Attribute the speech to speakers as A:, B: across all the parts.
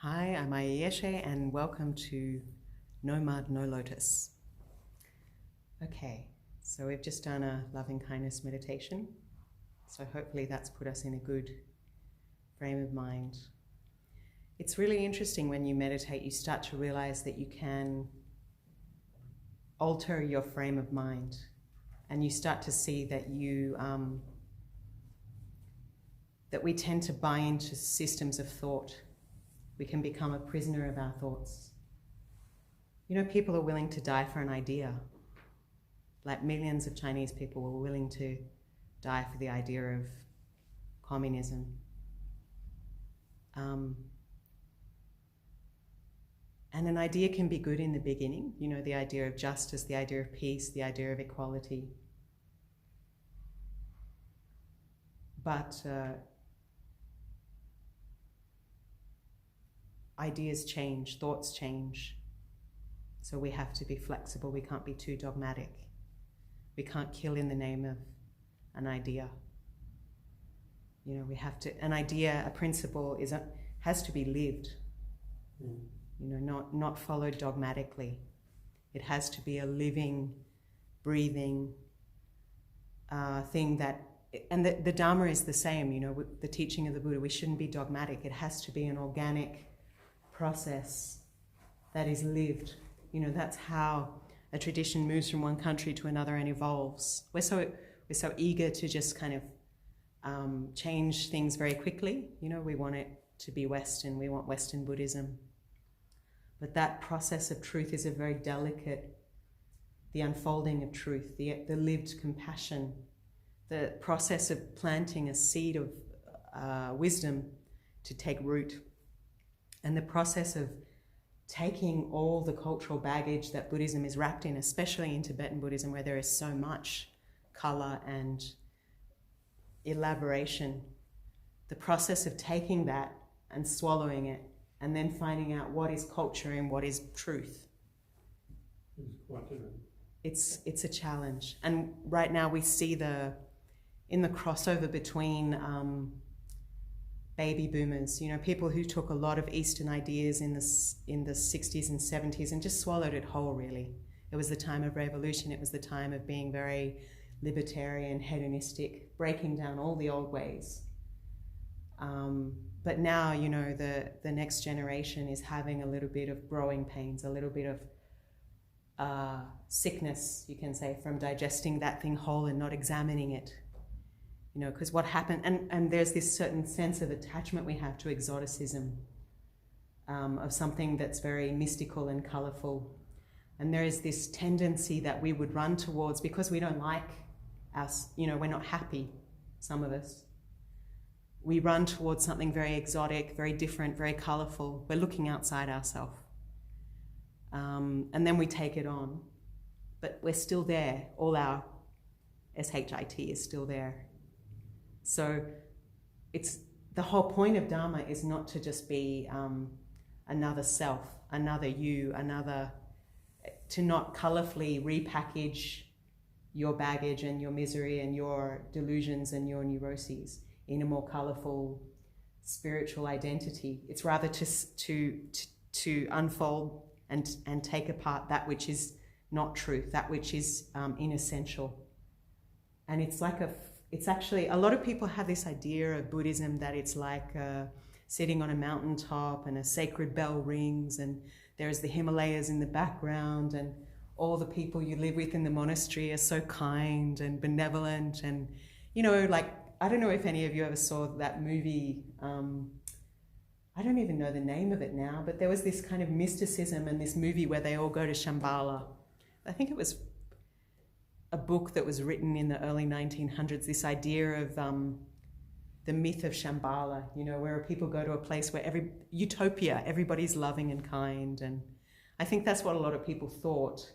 A: Hi, I'm Ayeshe and welcome to No Mud, No Lotus. Okay, so we've just done a loving kindness meditation. So hopefully that's put us in a good frame of mind. It's really interesting when you meditate, you start to realize that you can alter your frame of mind, and you start to see that that we tend to buy into systems of thought. We can become a prisoner of our thoughts. You know, people are willing to die for an idea. Like millions of Chinese people were willing to die for the idea of communism. And an idea can be good in the beginning, you know, the idea of justice, the idea of peace, the idea of equality. But ideas change, thoughts change. So we have to be flexible, we can't be too dogmatic. We can't kill in the name of an idea. You know, we have to, an idea, a principle has to be lived. You know, not followed dogmatically. It has to be a living, breathing thing that, and the Dharma is the same, you know, the teaching of the Buddha, we shouldn't be dogmatic. It has to be an organic process that is lived. You know, that's how a tradition moves from one country to another and evolves. We're so eager to just kind of change things very quickly. You know, we want it to be Western, we want Western Buddhism. But that process of truth is a very delicate, the unfolding of truth, the lived compassion, the process of planting a seed of wisdom to take root, and the process of taking all the cultural baggage that Buddhism is wrapped in, especially in Tibetan Buddhism, where there is so much color and elaboration, the process of taking that and swallowing it, and then finding out what is culture and what is truth. It's a challenge. And right now we see in the crossover between baby boomers, you know, people who took a lot of Eastern ideas in the 60s and 70s and just swallowed it whole, really. It was the time of revolution. It was the time of being very libertarian, hedonistic, breaking down all the old ways. But now, you know, the next generation is having a little bit of growing pains, a little bit of sickness, you can say, from digesting that thing whole and not examining it. You know, because what happened, and there's this certain sense of attachment we have to exoticism, of something that's very mystical and colorful. And there is this tendency that we would run towards, because we don't like us, you know, we're not happy, some of us. We run towards something very exotic, very different, very colorful. We're looking outside ourselves. And then we take it on. But we're still there. All our SHIT is still there. So it's the whole point of Dharma is not to just be another self, another you, to not colorfully repackage your baggage and your misery and your delusions and your neuroses in a more colorful spiritual identity. It's rather to unfold and take apart that which is not truth, that which is inessential. And it's actually, a lot of people have this idea of Buddhism that it's like sitting on a mountaintop and a sacred bell rings and there's the Himalayas in the background and all the people you live with in the monastery are so kind and benevolent. And, you know, like, I don't know if any of you ever saw that movie, I don't even know the name of it now, but there was this kind of mysticism in this movie where they all go to Shambhala. I think it was a book that was written in the early 1900s, this idea of the myth of Shambhala, you know, where people go to a place where utopia, everybody's loving and kind. And I think that's what a lot of people thought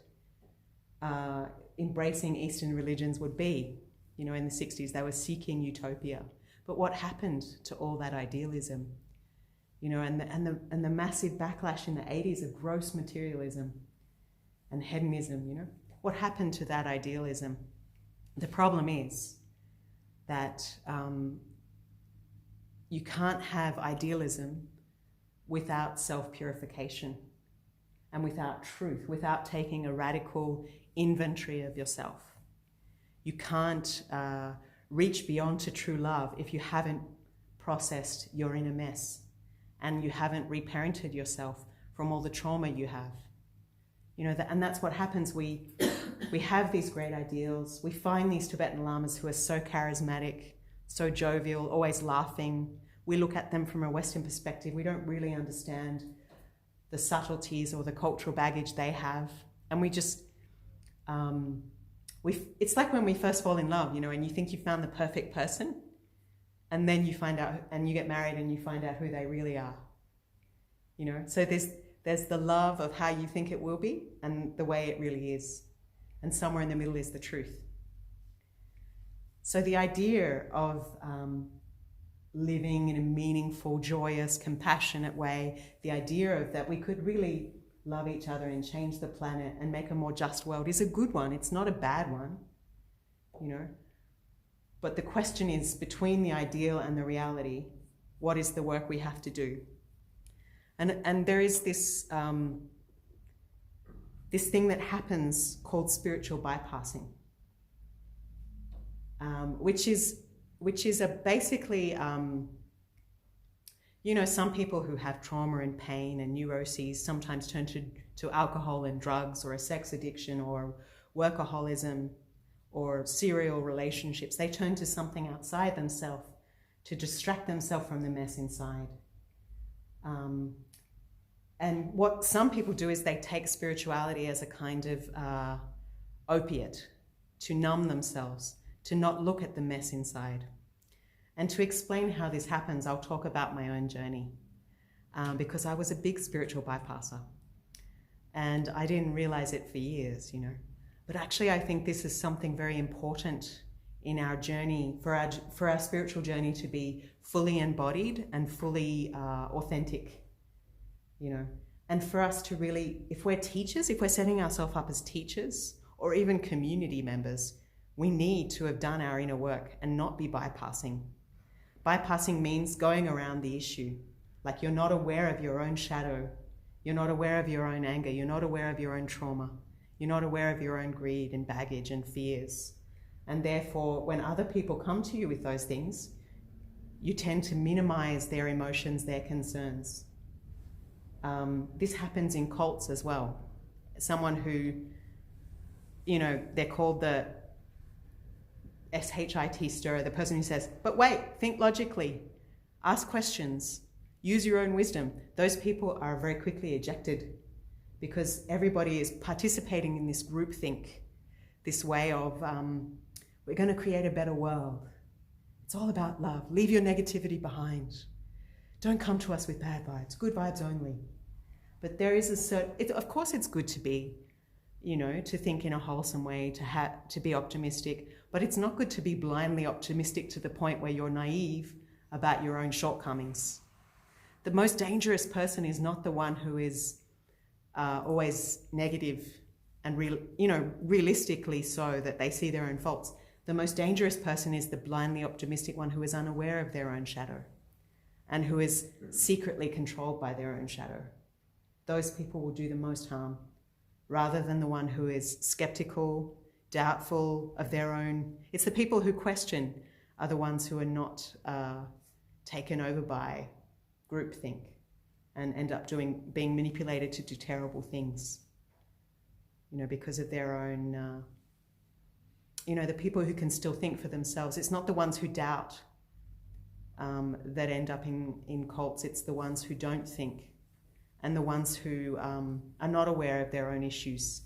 A: embracing Eastern religions would be. You know, in the 60s, they were seeking utopia. But what happened to all that idealism? You know, and the massive backlash in the 80s of gross materialism and hedonism, you know? What happened to that idealism? The problem is that you can't have idealism without self-purification and without truth, without taking a radical inventory of yourself. You can't reach beyond to true love if you haven't processed your inner mess and you haven't reparented yourself from all the trauma you have. You know, and that's what happens. We have these great ideals. We find these Tibetan lamas who are so charismatic, so jovial, always laughing. We look at them from a Western perspective. We don't really understand the subtleties or the cultural baggage they have. And we just, it's like when we first fall in love, you know, and you think you found the perfect person, and then you find out, and you get married and you find out who they really are. You know, so there's the love of how you think it will be and the way it really is. And somewhere in the middle is the truth. So the idea of living in a meaningful, joyous, compassionate way, the idea of that we could really love each other and change the planet and make a more just world is a good one. It's not a bad one, you know. But the question is, between the ideal and the reality, what is the work we have to do? And there is this this thing that happens called spiritual bypassing, which is basically, you know, some people who have trauma and pain and neuroses sometimes turn to alcohol and drugs, or a sex addiction, or workaholism, or serial relationships. They turn to something outside themselves to distract themselves from the mess inside. And what some people do is they take spirituality as a kind of opiate to numb themselves, to not look at the mess inside. And to explain how this happens, I'll talk about my own journey, because I was a big spiritual bypasser. And I didn't realize it for years, you know. But actually, I think this is something very important in our journey, for our spiritual journey to be fully embodied and fully authentic. You know, and for us to really, if we're teachers, if we're setting ourselves up as teachers or even community members, we need to have done our inner work and not be bypassing. Bypassing means going around the issue. Like, you're not aware of your own shadow. You're not aware of your own anger. You're not aware of your own trauma. You're not aware of your own greed and baggage and fears. And therefore, when other people come to you with those things, you tend to minimize their emotions, their concerns. This happens in cults as well. Someone who, you know, they're called the SHIT stirrer, the person who says, but wait, think logically, ask questions, use your own wisdom. Those people are very quickly ejected because everybody is participating in this groupthink, this way of, we're going to create a better world. It's all about love. Leave your negativity behind. Don't come to us with bad vibes, good vibes only. But there is a certain, of course it's good to be, you know, to think in a wholesome way, to be optimistic, but it's not good to be blindly optimistic to the point where you're naive about your own shortcomings. The most dangerous person is not the one who is always negative and realistically so that they see their own faults. The most dangerous person is the blindly optimistic one who is unaware of their own shadow and who is secretly controlled by their own shadow. Those people will do the most harm, rather than the one who is skeptical, doubtful of their own. It's the people who question are the ones who are not taken over by groupthink and end up being manipulated to do terrible things, you know, because of their own, you know, the people who can still think for themselves. It's not the ones who doubt that end up in cults. It's the ones who don't think, and the ones who are not aware of their own issues,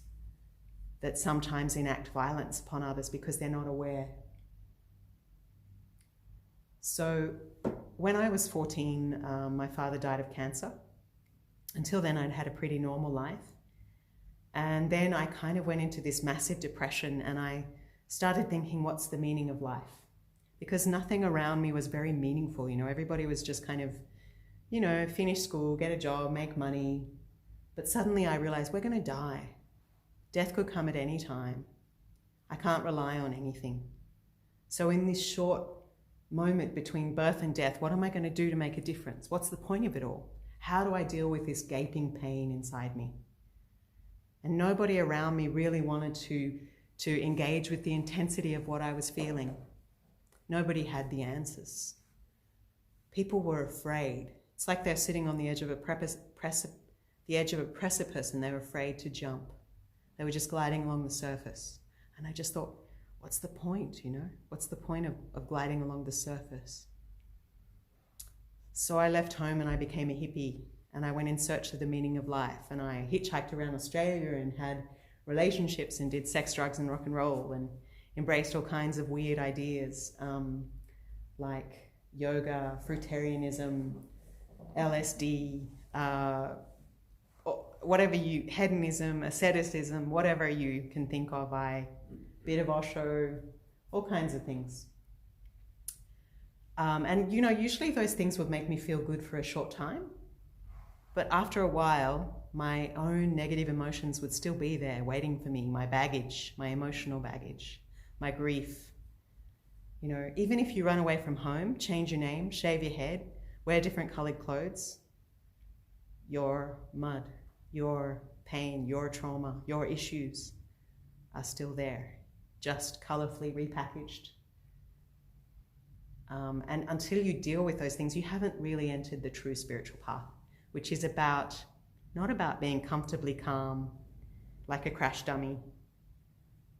A: that sometimes enact violence upon others because they're not aware. So when I was 14, my father died of cancer. Until then, I'd had a pretty normal life. And then I kind of went into this massive depression, and I started thinking, what's the meaning of life? Because nothing around me was very meaningful. You know, everybody was just kind of, you know, finish school, get a job, make money. But suddenly I realized we're going to die. Death could come at any time. I can't rely on anything. So in this short moment between birth and death, what am I going to do to make a difference? What's the point of it all? How do I deal with this gaping pain inside me? And nobody around me really wanted to engage with the intensity of what I was feeling. Nobody had the answers. People were afraid. It's like they're sitting on the edge of a precipice and they're afraid to jump. They were just gliding along the surface. And I just thought, what's the point, you know? What's the point of gliding along the surface? So I left home and I became a hippie, and I went in search of the meaning of life, and I hitchhiked around Australia and had relationships and did sex, drugs and rock and roll and embraced all kinds of weird ideas like yoga, fruitarianism, LSD, hedonism, asceticism, whatever you can think of. Bit of Osho, all kinds of things. And you know, usually those things would make me feel good for a short time, but after a while, my own negative emotions would still be there waiting for me, my baggage, my emotional baggage, my grief. You know, even if you run away from home, change your name, shave your head, wear different colored clothes, your mud, your pain, your trauma, your issues are still there, just colorfully repackaged. And until you deal with those things, you haven't really entered the true spiritual path, which is not about being comfortably calm, like a crash dummy,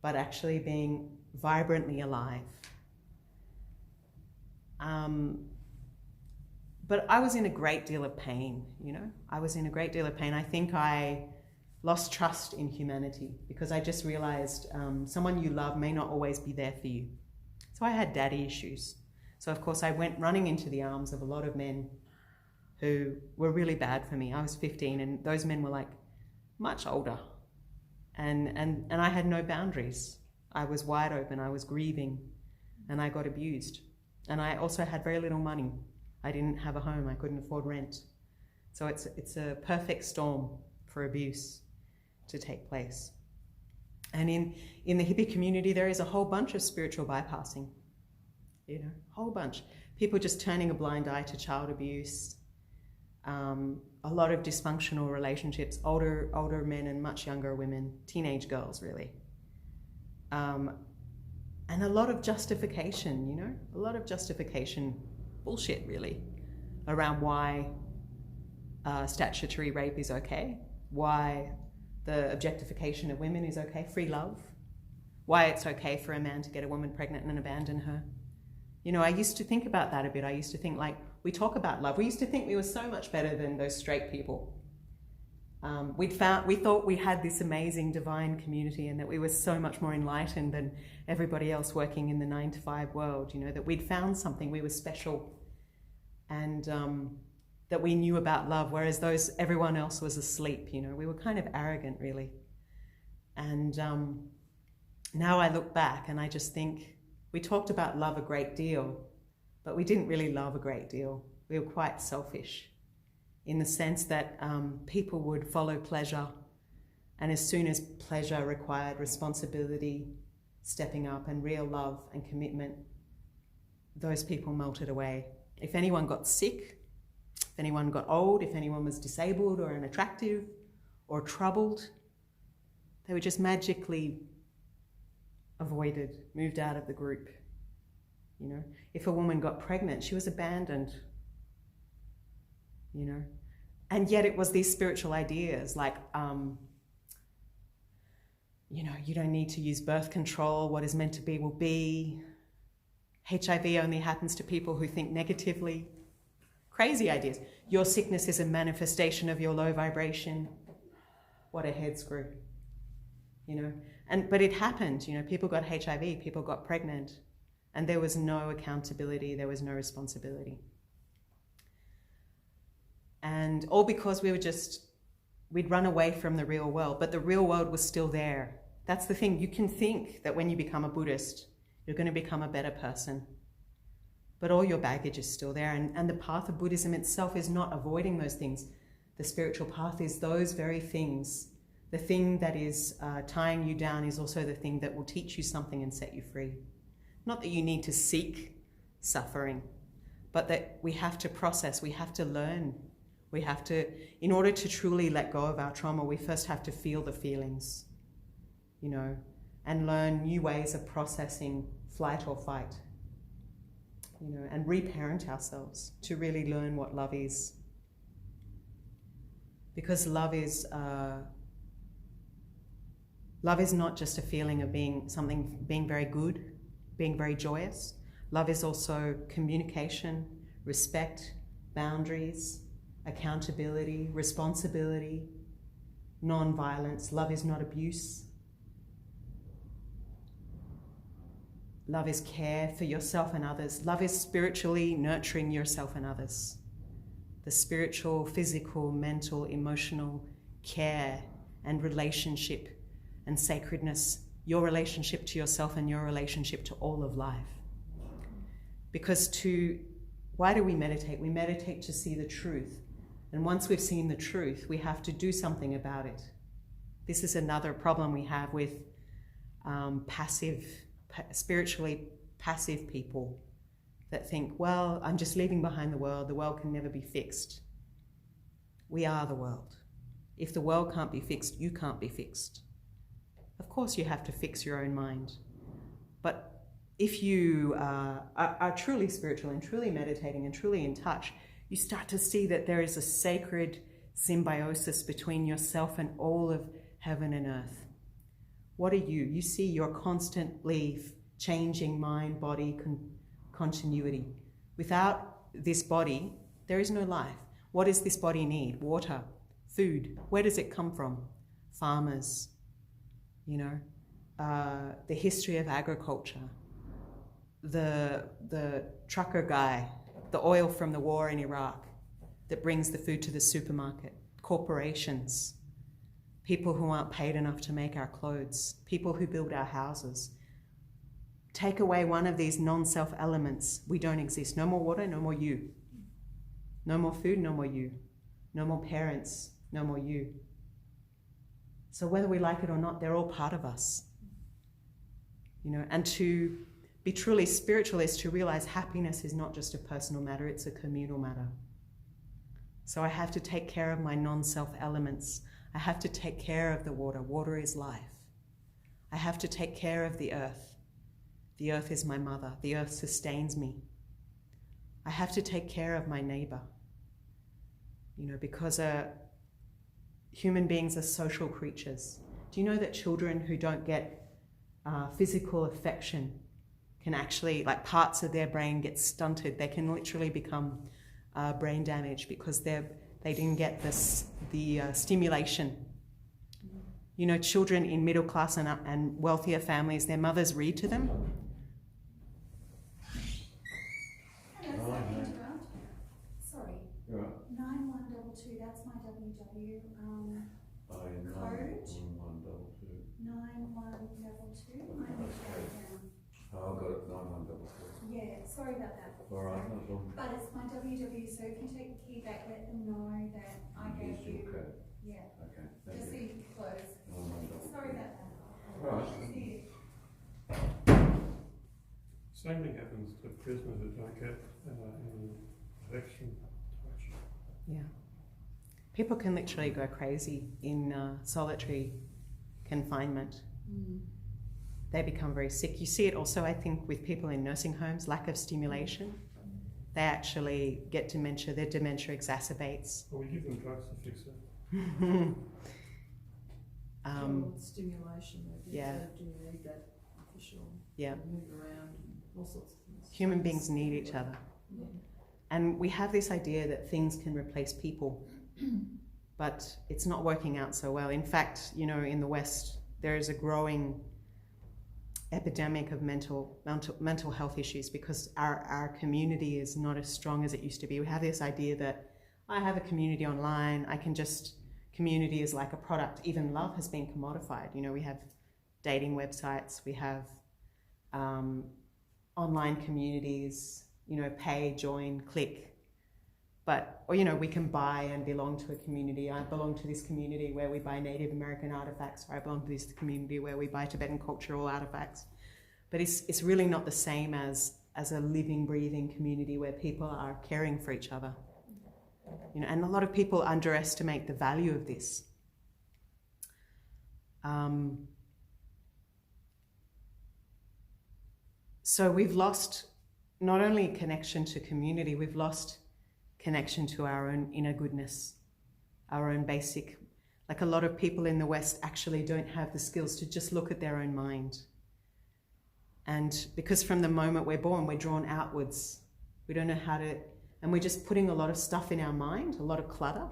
A: but actually being vibrantly alive. But I was in a great deal of pain, you know? I was in a great deal of pain. I think I lost trust in humanity because I just realized someone you love may not always be there for you. So I had daddy issues. So of course I went running into the arms of a lot of men who were really bad for me. I was 15 and those men were like much older. And I had no boundaries. I was wide open, I was grieving, and I got abused. And I also had very little money. I didn't have a home, I couldn't afford rent. So it's a perfect storm for abuse to take place. And in the hippie community, there is a whole bunch of spiritual bypassing, you know, a whole bunch. People just turning a blind eye to child abuse, a lot of dysfunctional relationships, older men and much younger women, teenage girls really. And a lot of justification, you know, a lot of justification bullshit really around why statutory rape is okay, why the objectification of women is okay, free love, why it's okay for a man to get a woman pregnant and abandon her. You know, I used to think about that a bit. I used to think, like, we talk about love. We used to think we were so much better than those straight people. We thought we had this amazing divine community and that we were so much more enlightened than everybody else working in the 9-to-5 world, you know, that we'd found something, we were special, and that we knew about love, whereas everyone else was asleep, you know. We were kind of arrogant, really. And now I look back and I just think we talked about love a great deal, but we didn't really love a great deal. We were quite selfish in the sense that people would follow pleasure, and as soon as pleasure required responsibility, stepping up, and real love and commitment, those people melted away. If anyone got sick, if anyone got old, if anyone was disabled or unattractive or troubled, they were just magically avoided, moved out of the group. You know, if a woman got pregnant, she was abandoned. You know, and yet it was these spiritual ideas like, you know, you don't need to use birth control. What is meant to be will be. HIV only happens to people who think negatively. Crazy ideas. Your sickness is a manifestation of your low vibration. What a head screw, you know. But it happened, you know, people got HIV, people got pregnant, and there was no accountability, there was no responsibility. And all because we'd run away from the real world, but the real world was still there. That's the thing. You can think that when you become a Buddhist, you're going to become a better person, but all your baggage is still there. And the path of Buddhism itself is not avoiding those things. The spiritual path is those very things. The thing that is tying you down is also the thing that will teach you something and set you free. Not that you need to seek suffering, but that we have to process, we have to learn. We have to, in order to truly let go of our trauma, we first have to feel the feelings, you know, and learn new ways of processing flight or fight, you know, and reparent ourselves to really learn what love is. Because love is not just a feeling of being very good, being very joyous. Love is also communication, respect, boundaries, accountability, responsibility, non-violence. Love is not abuse. Love is care for yourself and others. Love is spiritually nurturing yourself and others. The spiritual, physical, mental, emotional care and relationship and sacredness, your relationship to yourself and your relationship to all of life. Because why do we meditate? We meditate to see the truth. And once we've seen the truth, we have to do something about it. This is another problem we have with spiritually passive people that think, well, I'm just leaving behind the world can never be fixed. We are the world. If the world can't be fixed, you can't be fixed. Of course you have to fix your own mind. But if you are truly spiritual and truly meditating and truly in touch, you start to see that there is a sacred symbiosis between yourself and all of heaven and earth. What are you? You see your constantly changing mind, body continuity. Without this body, there is no life. What does this body need? Water, food. Where does it come from? Farmers, you know, the history of agriculture, the trucker guy, the oil from the war in Iraq that brings the food to the supermarket, corporations, people who aren't paid enough to make our clothes, people who build our houses. Take away one of these non-self elements, we don't exist. No more water, no more you. No more food, no more you. No more parents, no more you. So whether we like it or not, they're all part of us. You know, and to be truly spiritual is to realize happiness is not just a personal matter, it's a communal matter. So I have to take care of my non-self elements. I have to take care of the water. Water is life. I have to take care of the earth. The earth is my mother. The earth sustains me. I have to take care of my neighbor. You know, because human beings are social creatures. Do you know that children who don't get physical affection can actually, like parts of their brain get stunted. They can literally become brain damage because they didn't get the stimulation. You know, children in middle class and wealthier families, their mothers read to them.
B: Hello, sorry. You're right. 9122, that's my WW code.
C: 9122.
B: 9122. I need to write it down.
C: Oh, I've got it, 9122.
B: Yeah, sorry about that.
C: Alright, no problem.
B: But it's my WW, so if you take the key back, let them know that I gave
C: Here's your
B: you.
C: code.
B: Yeah.
C: Okay,
B: Just so
C: thank you.
B: you can close.
C: 9122.
B: Sorry about that.
C: Alright.
B: See you.
D: Same thing happens to prisoners who don't get any affection, touch.
A: Yeah. People can literally go crazy in solitary confinement. They become very sick. You see it also, I think, with people in nursing homes, lack of stimulation. They actually get dementia, their dementia exacerbates.
D: Well, we give them drugs to fix it.
E: Stimulation,
A: yeah.
E: They do need that official,
A: yeah.
E: Move around, and all sorts of things.
A: Human beings need each other.
E: Yeah.
A: And we have this idea that things can replace people, but it's not working out so well. In fact, you know, in the West, there is a growing epidemic of mental health issues because our community is not as strong as it used to be. We have this idea that I have a community online, community is like a product. Even love has been commodified. You know, we have dating websites, we have online communities, you know, pay, join, click. But, or, you know, we can buy and belong to a community. I belong to this community where we buy Native American artifacts, or I belong to this community where we buy Tibetan cultural artifacts. But it's really not the same as a living, breathing community where people are caring for each other. You know, and a lot of people underestimate the value of this. So we've lost not only connection to community, we've lost connection to our own inner goodness, our own basic, like a lot of people in the West actually don't have the skills to just look at their own mind. And because from the moment we're born, we're drawn outwards. We don't know how to, and we're just putting a lot of stuff in our mind, a lot of clutter,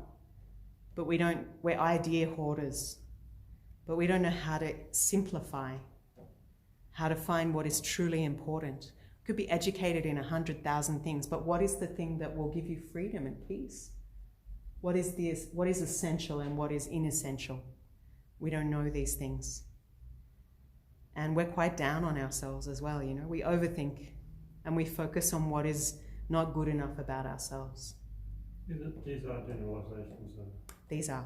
A: but we're idea hoarders, but we don't know how to simplify, how to find what is truly important. We could be educated in 100,000 things, but what is the thing that will give you freedom and peace? What is essential and what is inessential? We don't know these things. And we're quite down on ourselves as well, you know. We overthink and we focus on what is not good enough about ourselves.
D: These are generalizations.
A: These are.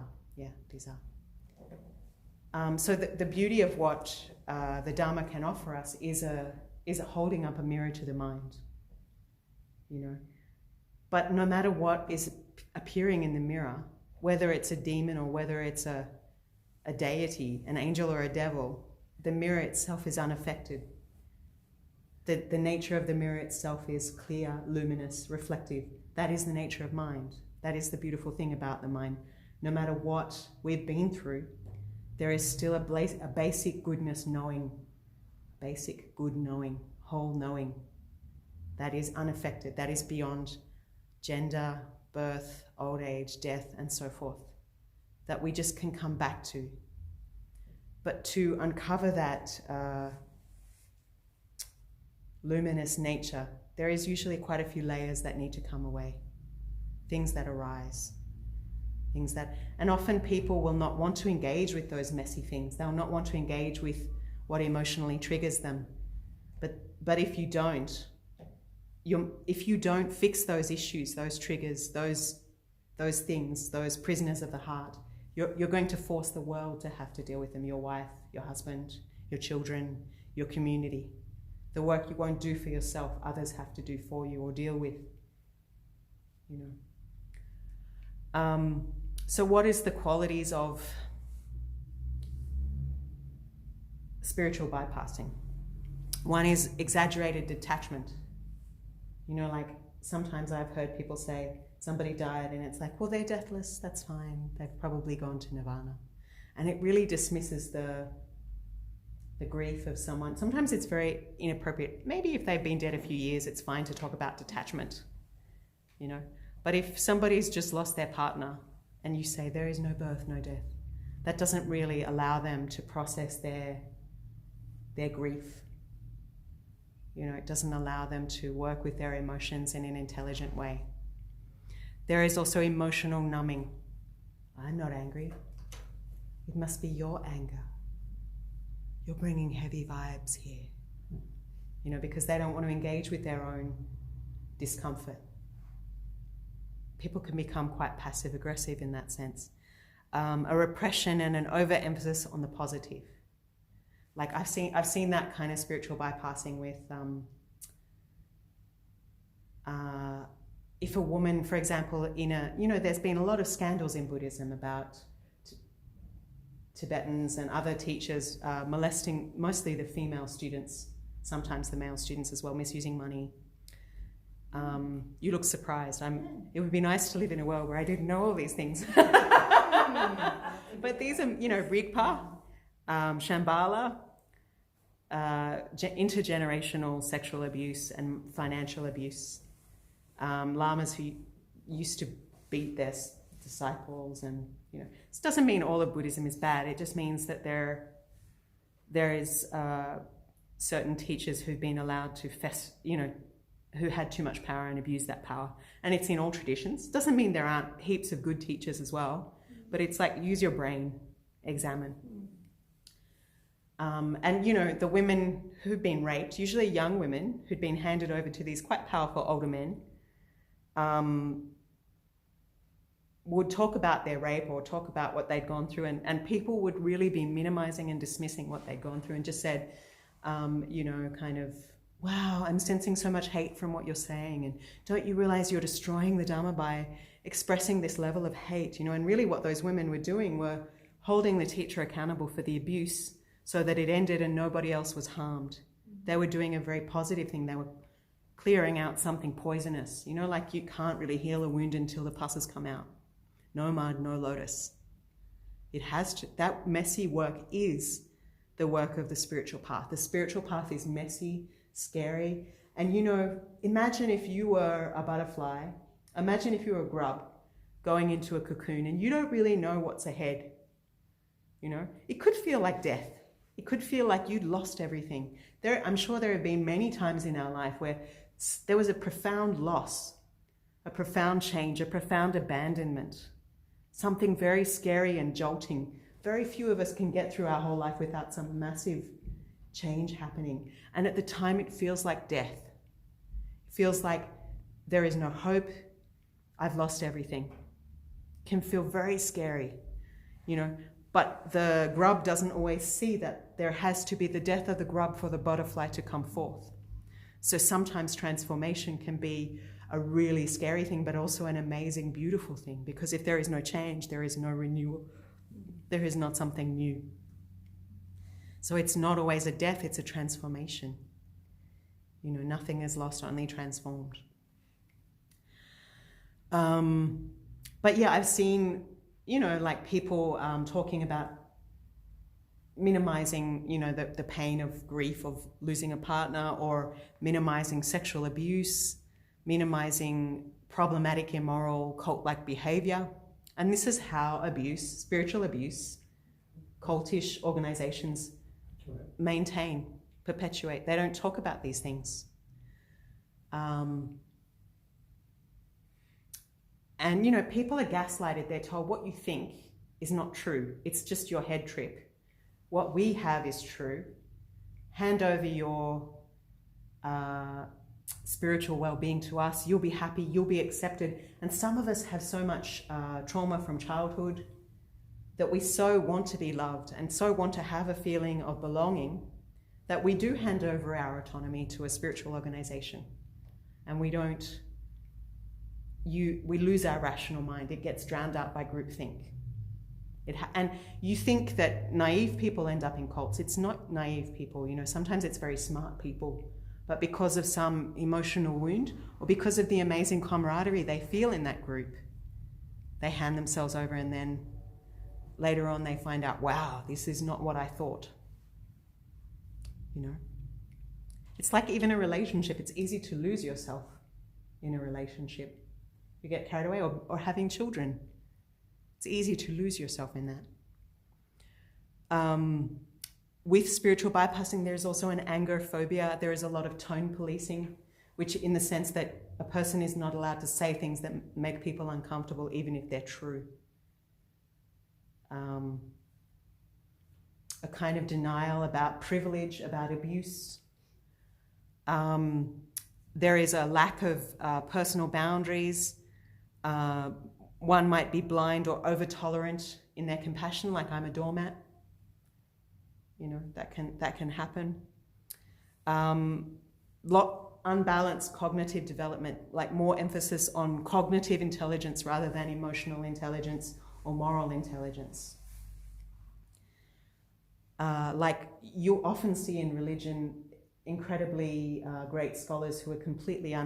A: So the beauty of what the Dharma can offer us is a holding up a mirror to the mind, you know. But no matter what is appearing in the mirror, whether it's a demon or whether it's a deity, an angel or a devil, the mirror itself is unaffected. The nature of the mirror itself is clear, luminous, reflective. That is the nature of mind. That is the beautiful thing about the mind. No matter what we've been through, there is still a basic goodness knowing, basic good knowing, whole knowing. That is unaffected. That is beyond gender, birth, old age, death, and so forth. That we just can come back to. But to uncover that luminous nature, there is usually quite a few layers that need to come away. Things that arise. And often people will not want to engage with those messy things. They'll not want to engage with what emotionally triggers them. But if you don't fix those issues, those triggers, those things, those prisoners of the heart, you're going to force the world to have to deal with them. Your wife, your husband, your children, your community. The work you won't do for yourself, others have to do for you or deal with. You know. So what is the qualities of spiritual bypassing? One is exaggerated detachment. You know, like sometimes I've heard people say somebody died and it's like, well, they're deathless, that's fine. They've probably gone to nirvana. And it really dismisses the grief of someone. Sometimes it's very inappropriate. Maybe if they've been dead a few years, it's fine to talk about detachment, you know. But if somebody's just lost their partner and you say there is no birth, no death, that doesn't really allow them to process their grief. You know, it doesn't allow them to work with their emotions in an intelligent way. There is also emotional numbing. I'm not angry. It must be your anger. You're bringing heavy vibes here. You know, because they don't want to engage with their own discomfort. People can become quite passive-aggressive in that sense. A repression and an overemphasis on the positive. Like I've seen that kind of spiritual bypassing with if a woman, for example, there's been a lot of scandals in Buddhism about Tibetans and other teachers molesting mostly the female students, sometimes the male students as well, misusing money. You look surprised. It would be nice to live in a world where I didn't know all these things. But these are, you know, Rigpa, Shambhala, intergenerational sexual abuse and financial abuse. Lamas who used to beat their disciples, and you know, this doesn't mean all of Buddhism is bad. It just means that there is certain teachers who've been allowed to who had too much power and abused that power. And it's in all traditions. Doesn't mean there aren't heaps of good teachers as well, but it's like use your brain, examine. And you know, the women who've been raped, usually young women who'd been handed over to these quite powerful older men, would talk about their rape or talk about what they'd gone through, and people would really be minimizing and dismissing what they'd gone through and just said, you know, kind of, wow, I'm sensing so much hate from what you're saying. And don't you realize you're destroying the Dharma by expressing this level of hate? You know, and really what those women were doing were holding the teacher accountable for the abuse so that it ended and nobody else was harmed. They were doing a very positive thing. They were clearing out something poisonous. You know, like you can't really heal a wound until the pus has come out. No mud, no lotus. It has to, that messy work is the work of the spiritual path. The spiritual path is messy, scary. And you know, imagine if you were a butterfly, imagine if you were a grub going into a cocoon and you don't really know what's ahead. You know, it could feel like death. It could feel like you'd lost everything. I'm sure there have been many times in our life where there was a profound loss, a profound change, a profound abandonment, something very scary and jolting. Very few of us can get through our whole life without some massive change happening. And at the time, it feels like death. It feels like there is no hope. I've lost everything. It can feel very scary, you know. But the grub doesn't always see that there has to be the death of the grub for the butterfly to come forth. So sometimes transformation can be a really scary thing, but also an amazing, beautiful thing. Because if there is no change, there is no renewal. There is not something new. So it's not always a death, it's a transformation. You know, nothing is lost, only transformed. But yeah, I've seen, you know, like people talking about minimizing, you know, the pain of grief of losing a partner, or minimizing sexual abuse, minimizing problematic, immoral, cult-like behavior. And this is how abuse, spiritual abuse, cultish organizations maintain, perpetuate. They don't talk about these things. And, you know, people are gaslighted. They're told what you think is not true. It's just your head trip. What we have is true. Hand over your spiritual well-being to us. You'll be happy. You'll be accepted. And some of us have so much trauma from childhood that we so want to be loved and so want to have a feeling of belonging that we do hand over our autonomy to a spiritual organization. And we don't... we lose our rational mind. It gets drowned out by groupthink. And you think that naive people end up in cults. It's not naive people, you know, sometimes it's very smart people, but because of some emotional wound or because of the amazing camaraderie they feel in that group, they hand themselves over, and then later on they find out, wow, this is not what I thought. You know, it's like even a relationship. It's easy to lose yourself in a relationship. You get carried away, or having children. It's easy to lose yourself in that. With spiritual bypassing, there's also an anger phobia. There is a lot of tone policing, which in the sense that a person is not allowed to say things that make people uncomfortable, even if they're true. A kind of denial about privilege, about abuse. There is a lack of personal boundaries. One might be blind or over-tolerant in their compassion, like I'm a doormat. You know, that can happen. Unbalanced cognitive development, like more emphasis on cognitive intelligence rather than emotional intelligence or moral intelligence. Like you often see in religion, incredibly great scholars who are completely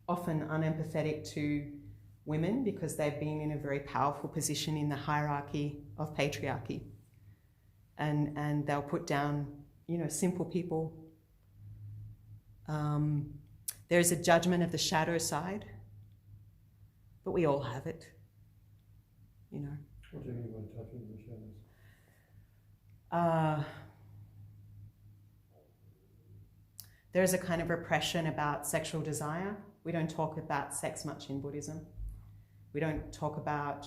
A: often unempathetic to women because they've been in a very powerful position in the hierarchy of patriarchy. And they'll put down, you know, simple people. There's a judgment of the shadow side, but we all have it, you know.
D: What do you mean by touching the shadows?
A: There's a kind of repression about sexual desire. We don't talk about sex much in Buddhism. We don't talk about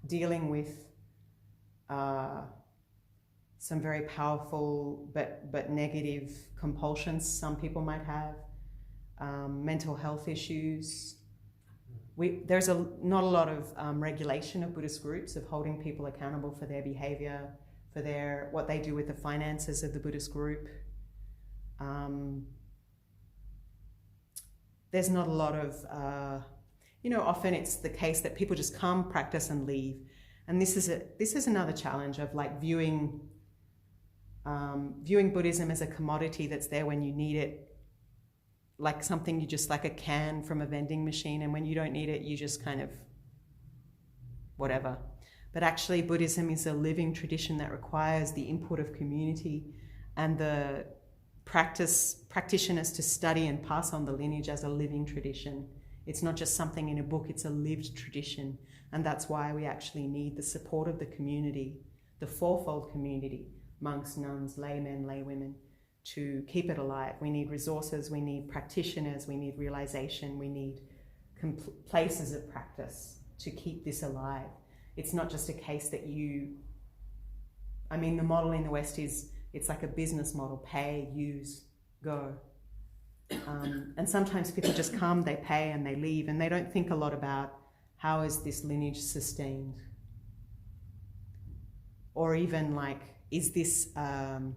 A: dealing with some very powerful but negative compulsions some people might have, mental health issues. There's not a lot of regulation of Buddhist groups of holding people accountable for their behavior, for what they do with the finances of the Buddhist group. there's not a lot of, often it's the case that people just come, practice, and leave. And this is another challenge of like viewing Buddhism as a commodity that's there when you need it, like something you just like a can from a vending machine, and when you don't need it, you just kind of whatever. But actually, Buddhism is a living tradition that requires the input of community and the practitioners to study and pass on the lineage as a living tradition. It's not just something in a book, it's a lived tradition. And that's why we actually need the support of the community, the fourfold community, monks, nuns, laymen, laywomen, to keep it alive. We need resources, we need practitioners, we need realization, we need places of practice to keep this alive. It's not just a case that the model in the West is, it's like a business model, pay, use, go. And sometimes people just come, they pay and they leave, and they don't think a lot about how is this lineage sustained? Or even like, is this an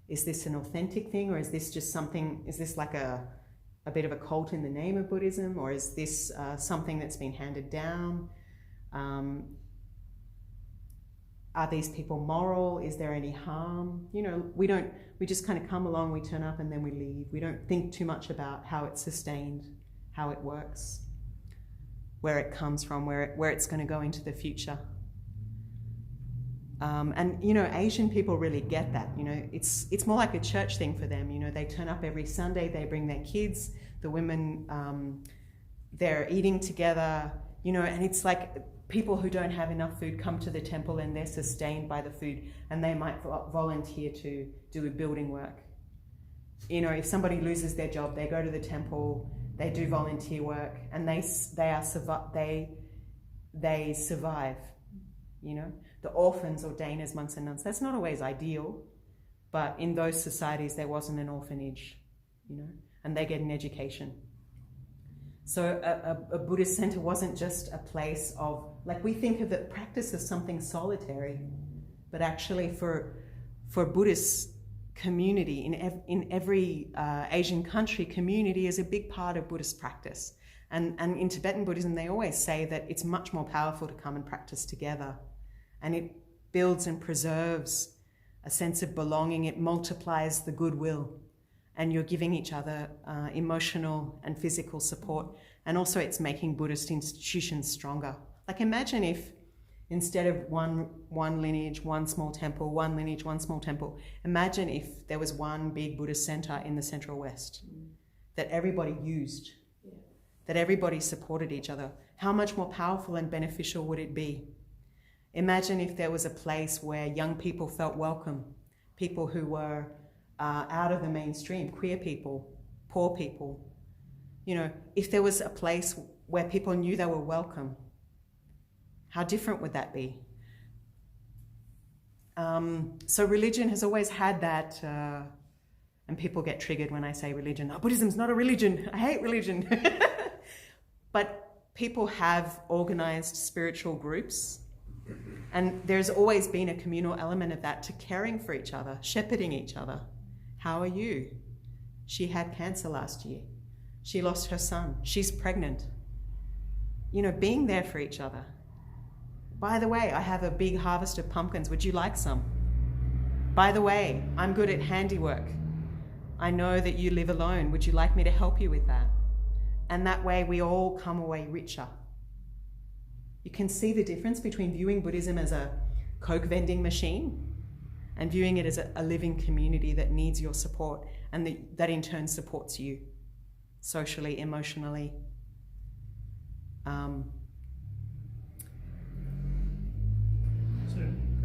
A: authentic thing, or is this just something, is this like a bit of a cult in the name of Buddhism, or is this something that's been handed down? Are these people moral? Is there any harm? We just kind of come along, we turn up and then we leave. We don't think too much about how it's sustained, how it works, where it comes from, where it's going to go into the future. And Asian people really get that. It's more like a church thing for them. They turn up every Sunday, they bring their kids, the women, they're eating together, and it's like people who don't have enough food come to the temple and they're sustained by the food, and they might volunteer to do building work. If somebody loses their job, they go to the temple, they do volunteer work, and they survive. The orphans ordain as monks and nuns. That's not always ideal, but in those societies there wasn't an orphanage, and they get an education. So a Buddhist center wasn't just a place of, like, we think of the practice as something solitary, but actually for Buddhist community in every Asian country, community is a big part of Buddhist practice. And in Tibetan Buddhism, they always say that it's much more powerful to come and practice together. And it builds and preserves a sense of belonging. It multiplies the goodwill. And you're giving each other emotional and physical support. And also it's making Buddhist institutions stronger. Like, imagine if instead of one lineage, one small temple, one lineage, one small temple, imagine if there was one big Buddhist center in the Central West that everybody used, that everybody supported each other. How much more powerful and beneficial would it be? Imagine if there was a place where young people felt welcome, people who were out of the mainstream, queer people, poor people. If there was a place where people knew they were welcome, how different would that be? So religion has always had that, and people get triggered when I say religion. Oh, Buddhism's not a religion. I hate religion. But people have organized spiritual groups, and there's always been a communal element of that, to caring for each other, shepherding each other. How are you? She had cancer last year. She lost her son. She's pregnant. Being there for each other. By the way, I have a big harvest of pumpkins. Would you like some? By the way, I'm good at handiwork. I know that you live alone. Would you like me to help you with that? And that way we all come away richer. You can see the difference between viewing Buddhism as a Coke vending machine and viewing it as a living community that needs your support, and that in turn supports you socially, emotionally.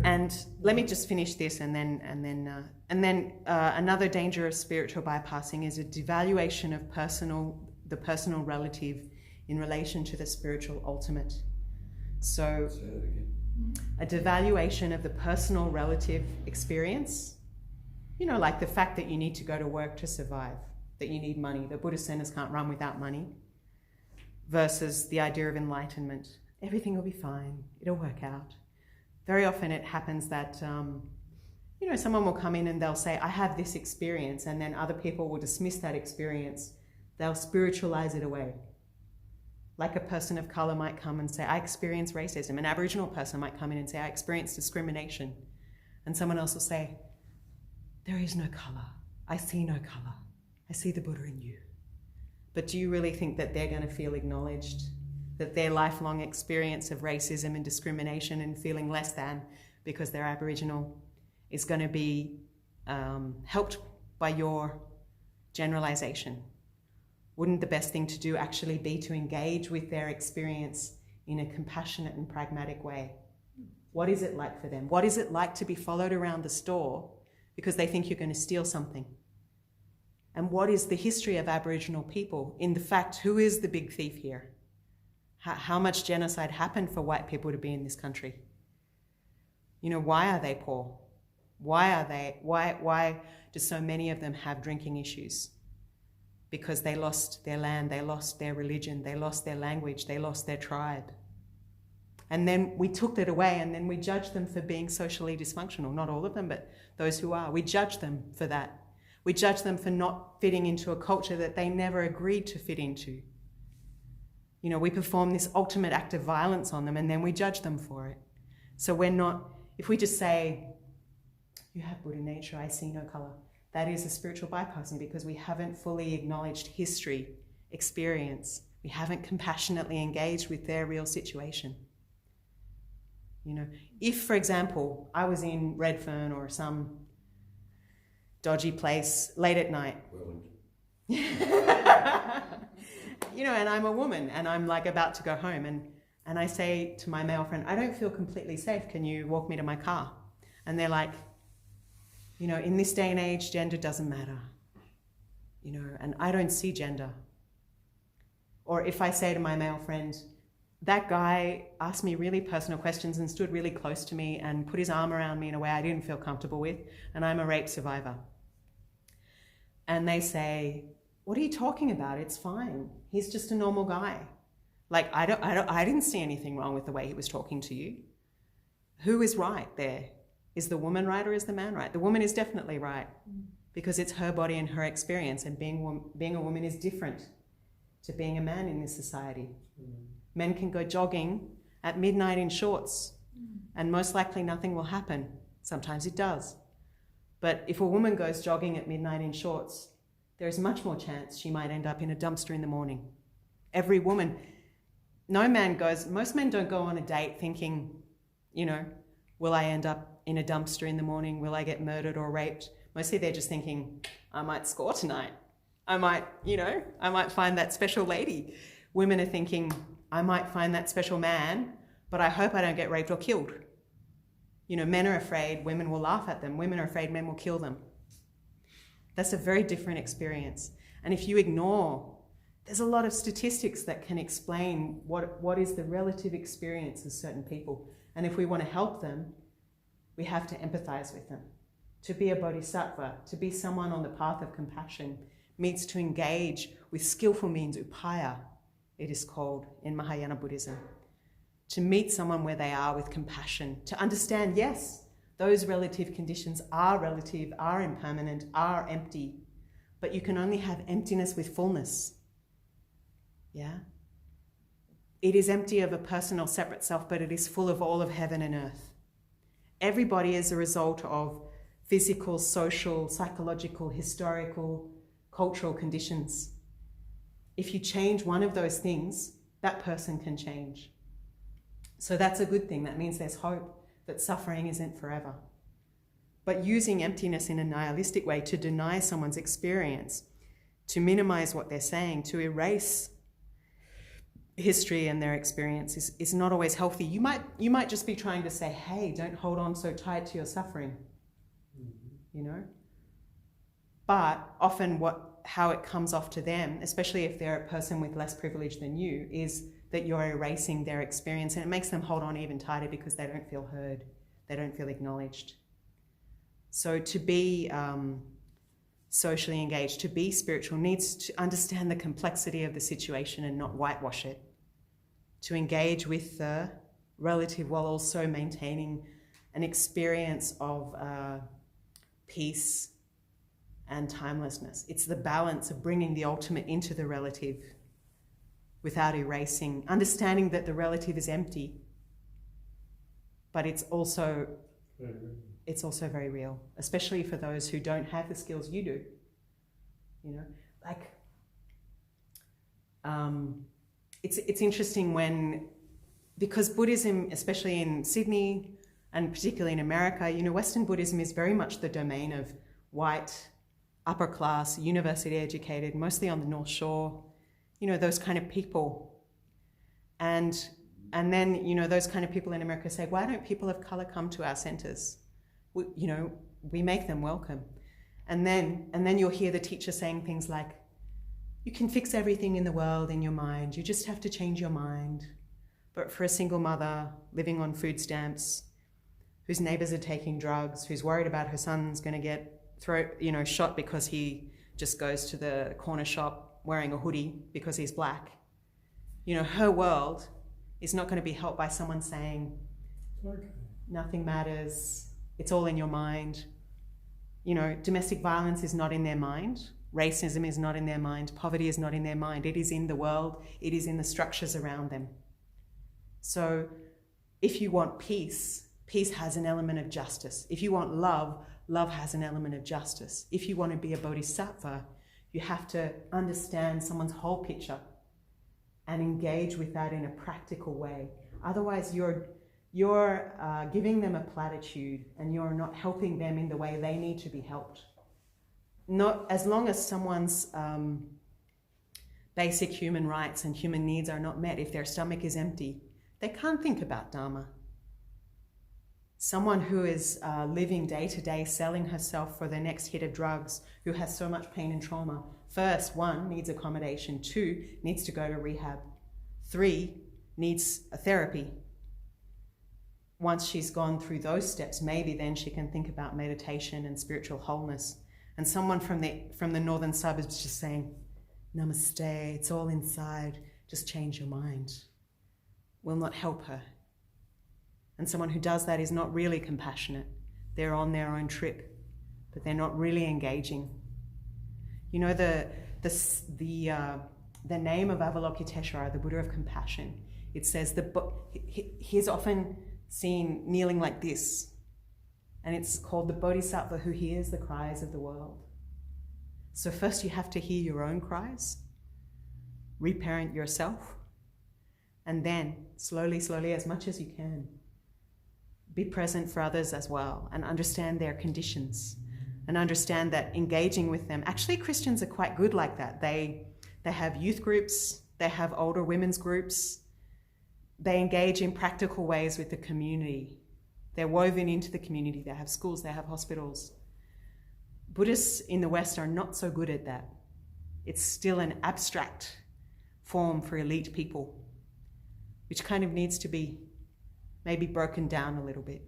A: And let me just finish this, and then another danger of spiritual bypassing is a devaluation of the personal relative in relation to the spiritual ultimate. So
C: Say that again.
A: a devaluation of the personal relative experience, like the fact that you need to go to work to survive, that you need money, that Buddhist centers can't run without money, versus the idea of enlightenment. Everything will be fine, it'll work out. Very often it happens that You know, someone will come in and they'll say, I have this experience, and then other people will dismiss that experience. They'll spiritualize it away. Like a person of colour might come and say, I experience racism. An Aboriginal person might come in and say, I experience discrimination. And someone else will say, there is no colour. I see no colour. I see the Buddha in you. But do you really think that they're going to feel acknowledged? That their lifelong experience of racism and discrimination and feeling less than because they're Aboriginal is going to be helped by your generalization? Wouldn't the best thing to do actually be to engage with their experience in a compassionate and pragmatic way? What is it like for them? What is it like to be followed around the store because they think you're going to steal something? And what is the history of Aboriginal people in the fact, who is the big thief here? How much genocide happened for white people to be in this country? You know, why are they poor? Why do so many of them have drinking issues? Because they lost their land, they lost their religion, they lost their language, they lost their tribe. And then we took that away, and then we judged them for being socially dysfunctional. Not all of them, but those who are. We judge them for that. We judge them for not fitting into a culture that they never agreed to fit into. You know, we perform this ultimate act of violence on them, and then we judge them for it. So we're not, if we just say, you have Buddha nature, I see no colour, that is a spiritual bypassing, because we haven't fully acknowledged history, experience. We haven't compassionately engaged with their real situation. You know, if, for example, I was in Redfern or some dodgy place late at night, you know, and I'm a woman and I'm like about to go home, and I say to my male friend, I don't feel completely safe, can you walk me to my car? And they're like, you know, in this day and age, gender doesn't matter, you know, and I don't see gender. Or if I say to my male friend, that guy asked me really personal questions and stood really close to me and put his arm around me in a way I didn't feel comfortable with, and I'm a rape survivor. And they say, what are you talking about? It's fine. He's just a normal guy. Like, I didn't see anything wrong with the way he was talking to you. Who is right there? Is the woman right or is the man right? The woman is definitely right, because it's her body and her experience, and being a woman is different to being a man in this society. Men can go jogging at midnight in shorts, and most likely nothing will happen. Sometimes it does. But if a woman goes jogging at midnight in shorts, there is much more chance she might end up in a dumpster in the morning. Every woman, most men don't go on a date thinking, you know, will I end up in a dumpster in the morning? Will I get murdered or raped? Mostly they're just thinking, I might score tonight. I might find that special lady. Women are thinking, I might find that special man, but I hope I don't get raped or killed. You know, men are afraid women will laugh at them. Women are afraid men will kill them. That's a very different experience. And if you ignore, there's a lot of statistics that can explain what is the relative experience of certain people. And if we want to help them, we have to empathize with them. To be a bodhisattva, to be someone on the path of compassion, means to engage with skillful means, upaya, it is called in Mahayana Buddhism. To meet someone where they are with compassion, to understand, yes, those relative conditions are relative, are impermanent, are empty, but you can only have emptiness with fullness. Yeah? It is empty of a personal separate self, but it is full of all of heaven and earth. Everybody is a result of physical, social, psychological, historical, cultural conditions. If you change one of those things, that person can change. So that's a good thing. That means there's hope, that suffering isn't forever. But using emptiness in a nihilistic way to deny someone's experience, to minimize what they're saying, to erase history and their experience is not always healthy. You might just be trying to say, hey, don't hold on so tight to your suffering, you know? But often how it comes off to them, especially if they're a person with less privilege than you, is that you're erasing their experience, and it makes them hold on even tighter because they don't feel heard, they don't feel acknowledged. So to be socially engaged, to be spiritual, needs to understand the complexity of the situation and not whitewash it. To engage with the relative while also maintaining an experience of peace, and timelessness. It's the balance of bringing the ultimate into the relative without erasing, understanding that the relative is empty, but it's also very real, especially for those who don't have the skills you do. You know, like, it's interesting because Buddhism, especially in Sydney and particularly in America, you know, Western Buddhism is very much the domain of white, upper class, university educated, mostly on the North Shore, you know, those kind of people. And then, you know, those kind of people in America say, why don't people of color come to our centers? We make them welcome. And then you'll hear the teacher saying things like, you can fix everything in the world in your mind. You just have to change your mind. But for a single mother living on food stamps, whose neighbors are taking drugs, who's worried about her son's going to get shot because he just goes to the corner shop wearing a hoodie because he's black, you know, her world is not going to be helped by someone saying,
D: Okay.
A: Nothing matters, it's all in your mind. You know, domestic violence is not in their mind. Racism is not in their mind. Poverty is not in their mind. It is in the world. It is in the structures around them. So if you want peace, peace has an element of justice. If you want love, love has an element of justice. If you want to be a bodhisattva, you have to understand someone's whole picture and engage with that in a practical way. Otherwise, you're giving them a platitude and you're not helping them in the way they need to be helped. Not as long as someone's basic human rights and human needs are not met, if their stomach is empty, they can't think about Dharma. Someone who is living day to day, selling herself for the next hit of drugs, who has so much pain and trauma, first, 1, needs accommodation, 2, needs to go to rehab, 3, needs a therapy. Once she's gone through those steps, maybe then she can think about meditation and spiritual wholeness. And someone from the northern suburbs just saying, namaste, it's all inside, just change your mind, will not help her. And someone who does that is not really compassionate. They're on their own trip, but they're not really engaging. You know, the name of Avalokiteshvara, the Buddha of compassion, it says he's often seen kneeling like this, and it's called the Bodhisattva who hears the cries of the world. So first you have to hear your own cries, reparent yourself, and then slowly, as much as you can, be present for others as well and understand their conditions and understand that engaging with them, actually Christians are quite good like that. They have youth groups, they have older women's groups, they engage in practical ways with the community. They're woven into the community. They have schools, they have hospitals. Buddhists in the West are not so good at that. It's still an abstract form for elite people, which kind of needs to be maybe broken down a little bit.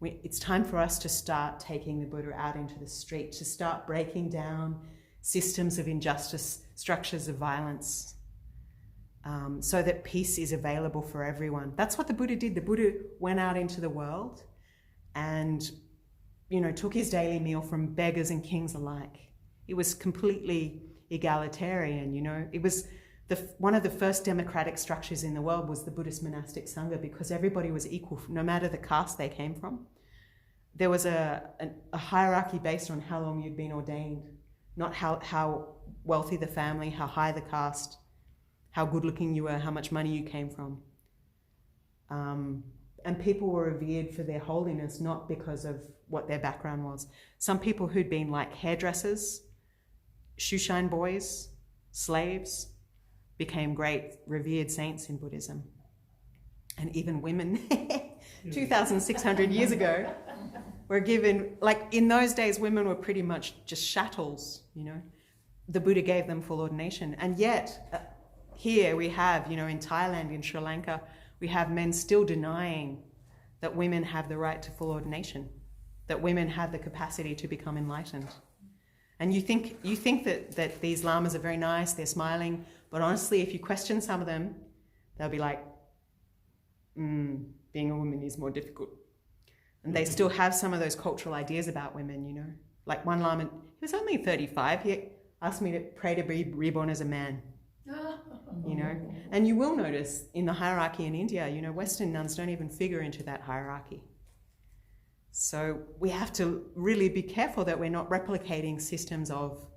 A: It's time for us to start taking the Buddha out into the street, to start breaking down systems of injustice, structures of violence, so that peace is available for everyone. That's what the Buddha did. The Buddha went out into the world and, you know, took his daily meal from beggars and kings alike. It was completely egalitarian, you know. It was one of the first democratic structures in the world was the Buddhist monastic Sangha, because everybody was equal, no matter the caste they came from. There was a hierarchy based on how long you'd been ordained, not how wealthy the family, how high the caste, how good looking you were, how much money you came from. And people were revered for their holiness, not because of what their background was. Some people who'd been like hairdressers, shoeshine boys, slaves, became great revered saints in Buddhism. And even women, 2,600 years ago, were given, like in those days, women were pretty much just chattels, you know. The Buddha gave them full ordination. And yet, here we have, you know, in Thailand, in Sri Lanka, we have men still denying that women have the right to full ordination, that women have the capacity to become enlightened. And you think that these lamas are very nice, they're smiling, but honestly, if you question some of them, they'll be like, being a woman is more difficult. And they still have some of those cultural ideas about women, you know. Like one Lama, he was only 35, he asked me to pray to be reborn as a man, you know. And you will notice in the hierarchy in India, you know, Western nuns don't even figure into that hierarchy. So we have to really be careful that we're not replicating systems of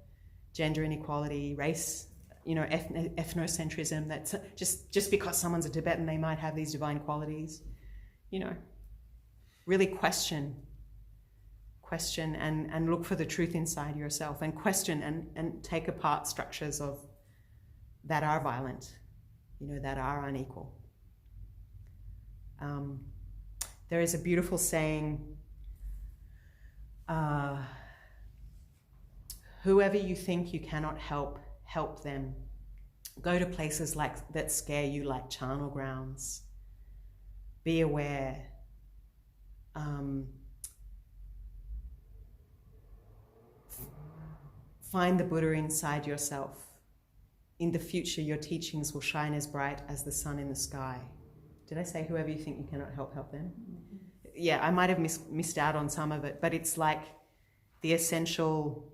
A: gender inequality, race, you know, ethnocentrism, that's just because someone's a Tibetan, they might have these divine qualities, you know. Really question and look for the truth inside yourself, and question and take apart structures of that are violent, you know, that are unequal. There is a beautiful saying, whoever you think you cannot help, help them. Go to places like that scare you, like charnel grounds. Be aware. Find the Buddha inside yourself. In the future, your teachings will shine as bright as the sun in the sky. Did I say whoever you think you cannot help, help them? Yeah, I might have missed out on some of it, but it's like the essential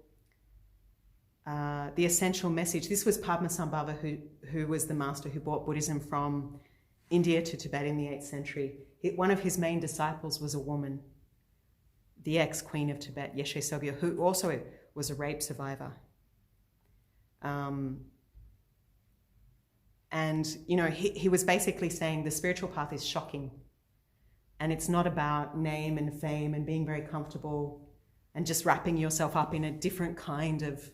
A: message. This was Padmasambhava, who was the master who brought Buddhism from India to Tibet in the 8th century. One of his main disciples was a woman, the ex-queen of Tibet, Yeshe Sogye, who also was a rape survivor. And, you know, he was basically saying the spiritual path is shocking. And it's not about name and fame and being very comfortable and just wrapping yourself up in a different kind of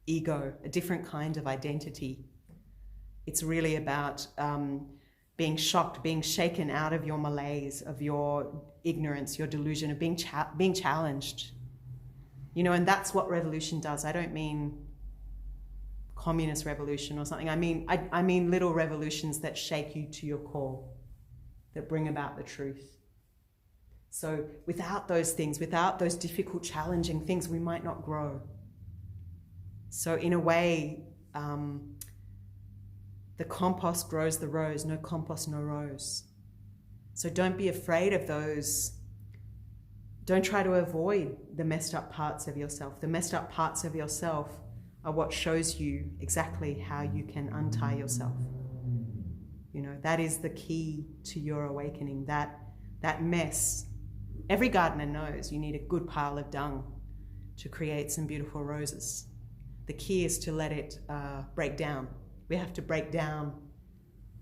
A: ego, a different kind of identity. It's really about being shocked, being shaken out of your malaise, of your ignorance, your delusion, of being challenged. You know, and that's what revolution does. I don't mean communist revolution or something. I mean little revolutions that shake you to your core, that bring about the truth. So without those things, without those difficult, challenging things, we might not grow. So in a way, the compost grows the rose, no compost, no rose. So don't be afraid of those. Don't try to avoid the messed up parts of yourself. The messed up parts of yourself are what shows you exactly how you can untie yourself. You know, that is the key to your awakening, that mess. Every gardener knows you need a good pile of dung to create some beautiful roses. The key is to let it break down. We have to break down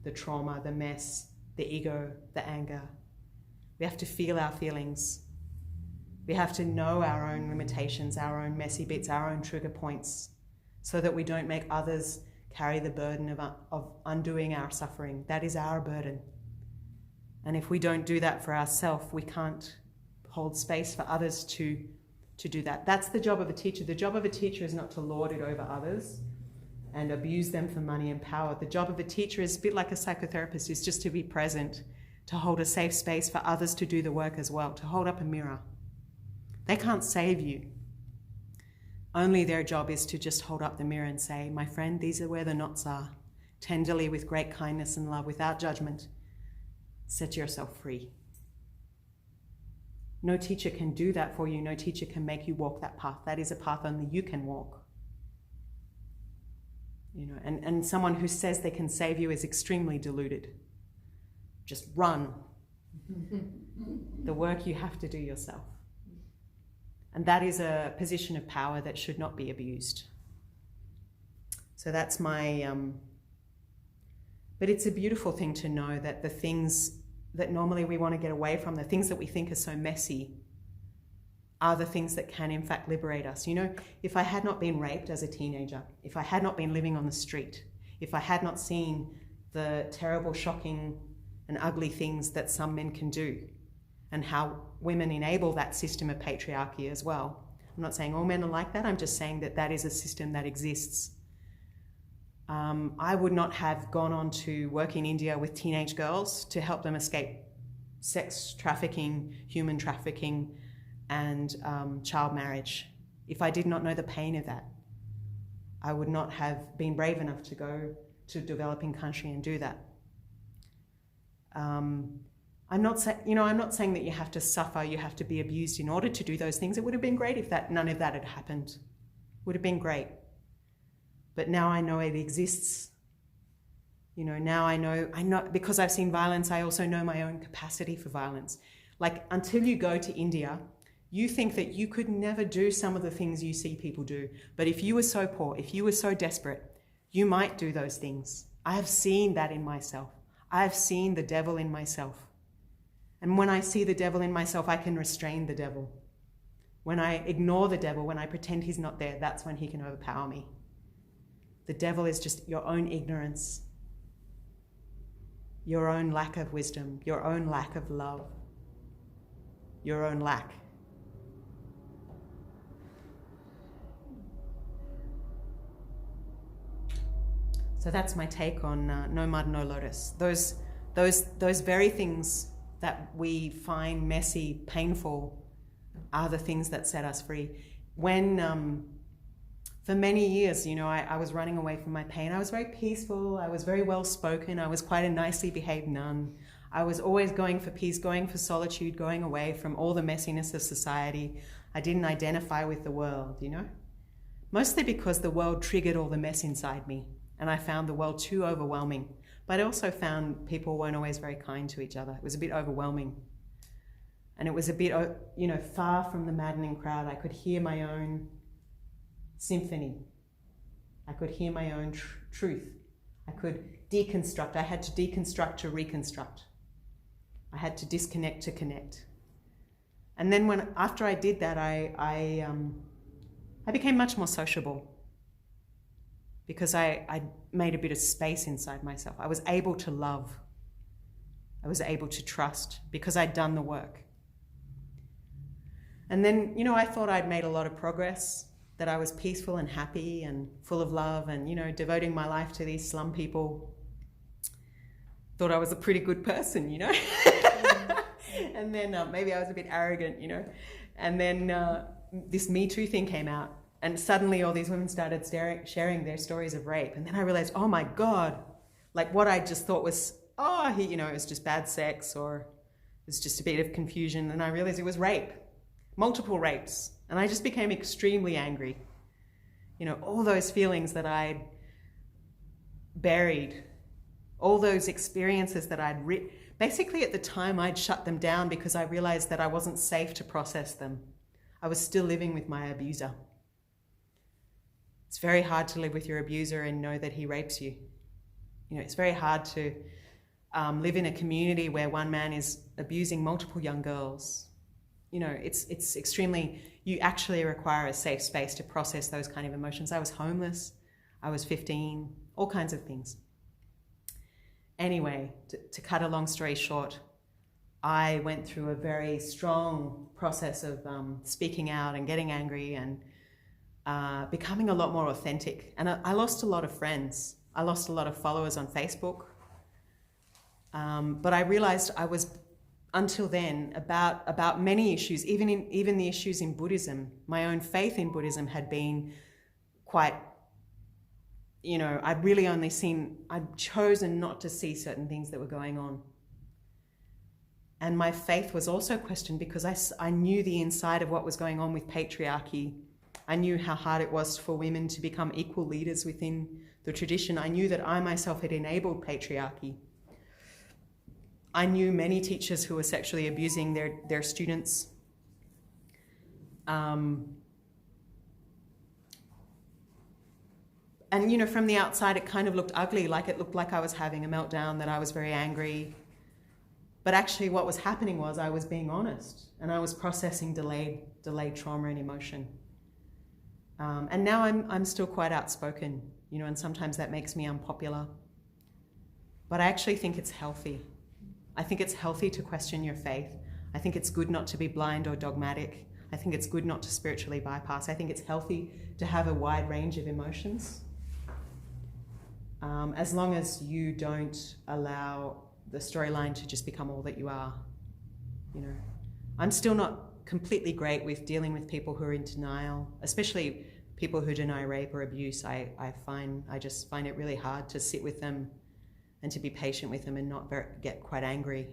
A: the trauma, the mess, the ego, the anger. We have to feel our feelings. We have to know our own limitations, our own messy bits, our own trigger points, so that we don't make others carry the burden of undoing our suffering. That is our burden. And if we don't do that for ourselves, we can't hold space for others to do that. That's the job of a teacher. The job of a teacher is not to lord it over others and abuse them for money and power. The job of a teacher is a bit like a psychotherapist, is just to be present, to hold a safe space for others to do the work as well, to hold up a mirror. They can't save you. Only their job is to just hold up the mirror and say, my friend, these are where the knots are. Tenderly, with great kindness and love, without judgment, set yourself free. No teacher can do that for you. No teacher can make you walk that path. That is a path only you can walk. You know, and someone who says they can save you is extremely deluded. Just run. The work you have to do yourself. And that is a position of power that should not be abused. So that's my... but it's a beautiful thing to know that the things that normally we want to get away from, the things that we think are so messy, are the things that can in fact liberate us. You know, if I had not been raped as a teenager, if I had not been living on the street, if I had not seen the terrible, shocking and ugly things that some men can do, and how women enable that system of patriarchy as well. I'm not saying all men are like that, I'm just saying that that is a system that exists. I would not have gone on to work in India with teenage girls to help them escape sex trafficking, human trafficking, and child marriage. If I did not know the pain of that, I would not have been brave enough to go to a developing country and do that. I'm not saying that you have to suffer, you have to be abused in order to do those things. It would have been great if none of that had happened. Would have been great. But now I know it exists. Now I know, because I've seen violence, I also know my own capacity for violence. Like, until you go to India, you think that you could never do some of the things you see people do. But if you were so poor, if you were so desperate, you might do those things. I have seen that in myself. I have seen the devil in myself. And when I see the devil in myself, I can restrain the devil. When I ignore the devil, when I pretend he's not there, that's when he can overpower me. The devil is just your own ignorance, your own lack of wisdom, your own lack of love, your own lack. So that's my take on no mud, no lotus. Those very things that we find messy, painful, are the things that set us free. When, for many years, I was running away from my pain. I was very peaceful. I was very well spoken. I was quite a nicely behaved nun. I was always going for peace, going for solitude, going away from all the messiness of society. I didn't identify with the world, Mostly because the world triggered all the mess inside me. And I found the world too overwhelming. But I also found people weren't always very kind to each other. It was a bit overwhelming. And it was a bit, far from the maddening crowd. I could hear my own symphony. I could hear my own truth. I could deconstruct. I had to deconstruct to reconstruct. I had to disconnect to connect. And then after I did that, I became much more sociable. Because I made a bit of space inside myself. I was able to love. I was able to trust because I'd done the work. And then, I thought I'd made a lot of progress, that I was peaceful and happy and full of love and, devoting my life to these slum people. Thought I was a pretty good person, And then maybe I was a bit arrogant, And then this Me Too thing came out. And suddenly all these women started sharing their stories of rape. And then I realized, oh my God, like what I just thought was, it was just bad sex or it was just a bit of confusion. And I realized it was rape, multiple rapes. And I just became extremely angry. All those feelings that I'd buried, all those experiences that basically at the time I'd shut them down because I realized that I wasn't safe to process them. I was still living with my abuser. It's very hard to live with your abuser and know that he rapes you. It's very hard to live in a community where one man is abusing multiple young girls. It's extremely, you actually require a safe space to process those kind of emotions. I was homeless, I was 15, all kinds of things. Anyway, to cut a long story short, I went through a very strong process of speaking out and getting angry and becoming a lot more authentic. And I lost a lot of friends. I lost a lot of followers on Facebook. But I realized I was, until then, about many issues, even the issues in Buddhism. My own faith in Buddhism had been quite, I'd chosen not to see certain things that were going on. And my faith was also questioned because I knew the inside of what was going on with patriarchy. I knew how hard it was for women to become equal leaders within the tradition. I knew that I myself had enabled patriarchy. I knew many teachers who were sexually abusing their students. And, from the outside, it kind of looked ugly, like it looked like I was having a meltdown, that I was very angry. But actually what was happening was I was being honest and I was processing delayed trauma and emotion. And now I'm still quite outspoken, and sometimes that makes me unpopular. But I actually think it's healthy. I think it's healthy to question your faith. I think it's good not to be blind or dogmatic. I think it's good not to spiritually bypass. I think it's healthy to have a wide range of emotions. As long as you don't allow the storyline to just become all that you are. I'm still not completely great with dealing with people who are in denial, especially people who deny rape or abuse. I just find it really hard to sit with them and to be patient with them and not get quite angry.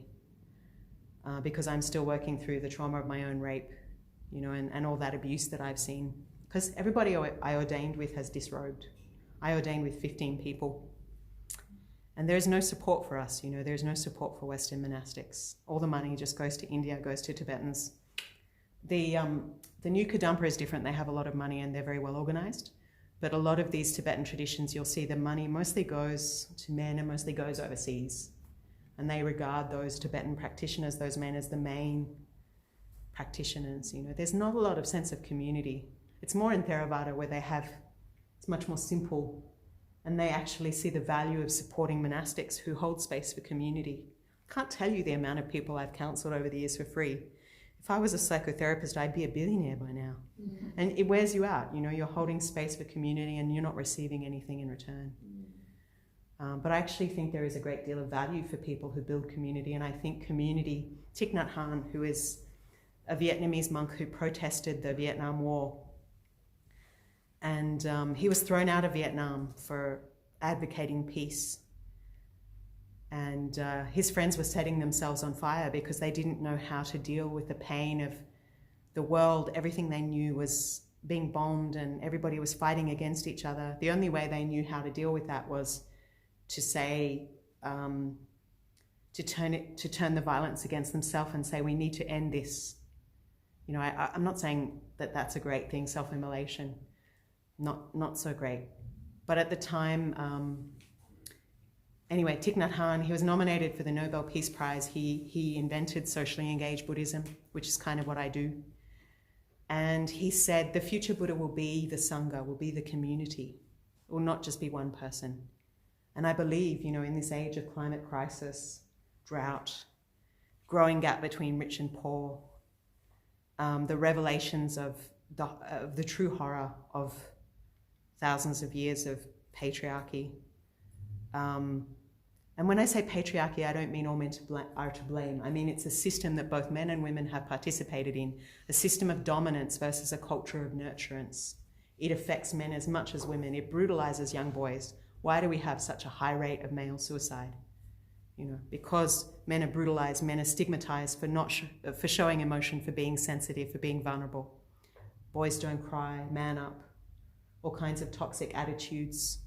A: because I'm still working through the trauma of my own rape, you know, and all that abuse that I've seen. Because everybody I ordained with has disrobed. I ordained with 15 people. And there's no support for us, you know, there's no support for Western monastics. All the money just goes to India, goes to Tibetans. The new Kadampa is different. They have a lot of money and they're very well organized. But a lot of these Tibetan traditions, you'll see the money mostly goes to men and mostly goes overseas. And they regard those Tibetan practitioners, those men, as the main practitioners. You know, there's not a lot of sense of community. It's more in Theravada where it's much more simple, and they actually see the value of supporting monastics who hold space for community. I can't tell you the amount of people I've counseled over the years for free. If I was a psychotherapist, I'd be a billionaire by now. Mm-hmm. And it wears you out, you know, you're holding space for community and you're not receiving anything in return. But I actually think there is a great deal of value for people who build community, and I think community, Thich Nhat Hanh, who is a Vietnamese monk who protested the Vietnam War, and he was thrown out of Vietnam for advocating peace. And his friends were setting themselves on fire because they didn't know how to deal with the pain of the world. Everything they knew was being bombed and everybody was fighting against each other. The only way they knew how to deal with that was to say, to turn the violence against themselves and say, we need to end this. You know, I'm not saying that that's a great thing, self-immolation, not so great. But at the time, anyway, Thich Nhat Hanh, he was nominated for the Nobel Peace Prize. He invented socially engaged Buddhism, which is kind of what I do. And he said the future Buddha will be the Sangha, will be the community. It will not just be one person. And I believe, you know, in this age of climate crisis, drought, growing gap between rich and poor, the revelations of the true horror of thousands of years of patriarchy. And when I say patriarchy, I don't mean all men are to blame. I mean it's a system that both men and women have participated in, a system of dominance versus a culture of nurturance. It affects men as much as women. It brutalizes young boys. Why do we have such a high rate of male suicide? You know, because men are brutalized, men are stigmatized for showing emotion, for being sensitive, for being vulnerable. Boys don't cry, man up, all kinds of toxic attitudes.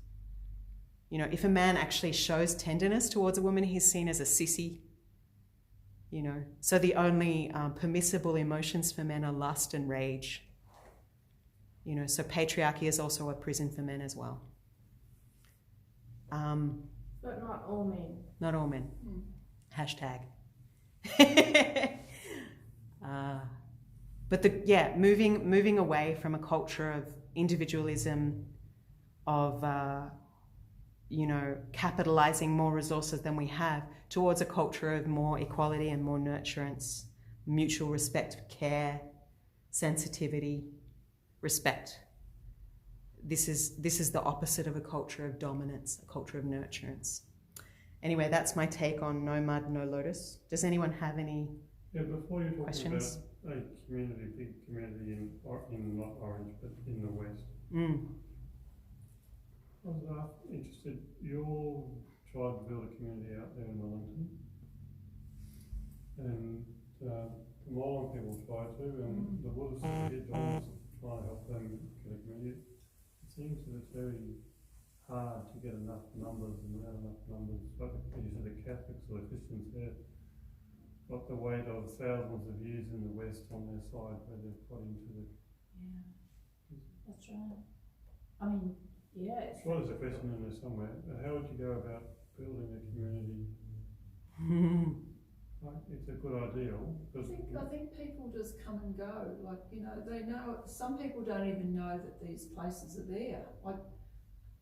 A: You know, if a man actually shows tenderness towards a woman, he's seen as a sissy. You know, so the only permissible emotions for men are lust and rage. You know, so patriarchy is also a prison for men as well.
E: But not all men.
A: Not all men. Hashtag. But moving away from a culture of individualism, of you know, capitalizing more resources than we have, towards a culture of more equality and more nurturance, mutual respect, care, sensitivity, respect. This is the opposite of a culture of dominance, a culture of nurturance. Anyway, that's my take on no mud, no lotus. Does anyone have any
D: before you're talking
A: questions?
D: about a community, big community in not Orange, but in the West. I was interested, you all tried to build a community out there in Wellington, and the Moreland people tried to, and the Buddhists did try to help them get a community. It seems that it's very hard to get enough numbers, and without enough numbers, like you said, the Catholics or the Christians, they've got the weight of thousands of years in the West on their side, where they've got into the...
E: Yeah, that's right. I mean, yeah.
D: Sure, there's a question in there somewhere. How would you go about building a community? Like, it's a good ideal.
E: I think people just come and go. Like, you know, they know, some people don't even know that these places are there. Like,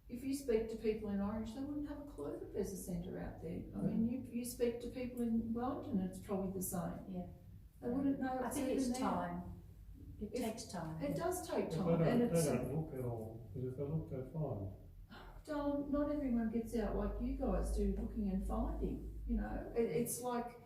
E: if you speak to people in Orange, they wouldn't have a clue that there's a centre out there. I mean, you speak to people in Wellington, it's probably the same. Yeah. They wouldn't know
F: I think it's time. It takes time.
E: It does take
D: They
E: time.
D: don't look at all, because if they look, they find.
E: Darling, not everyone gets out like you guys do, looking and finding. You know, it's like,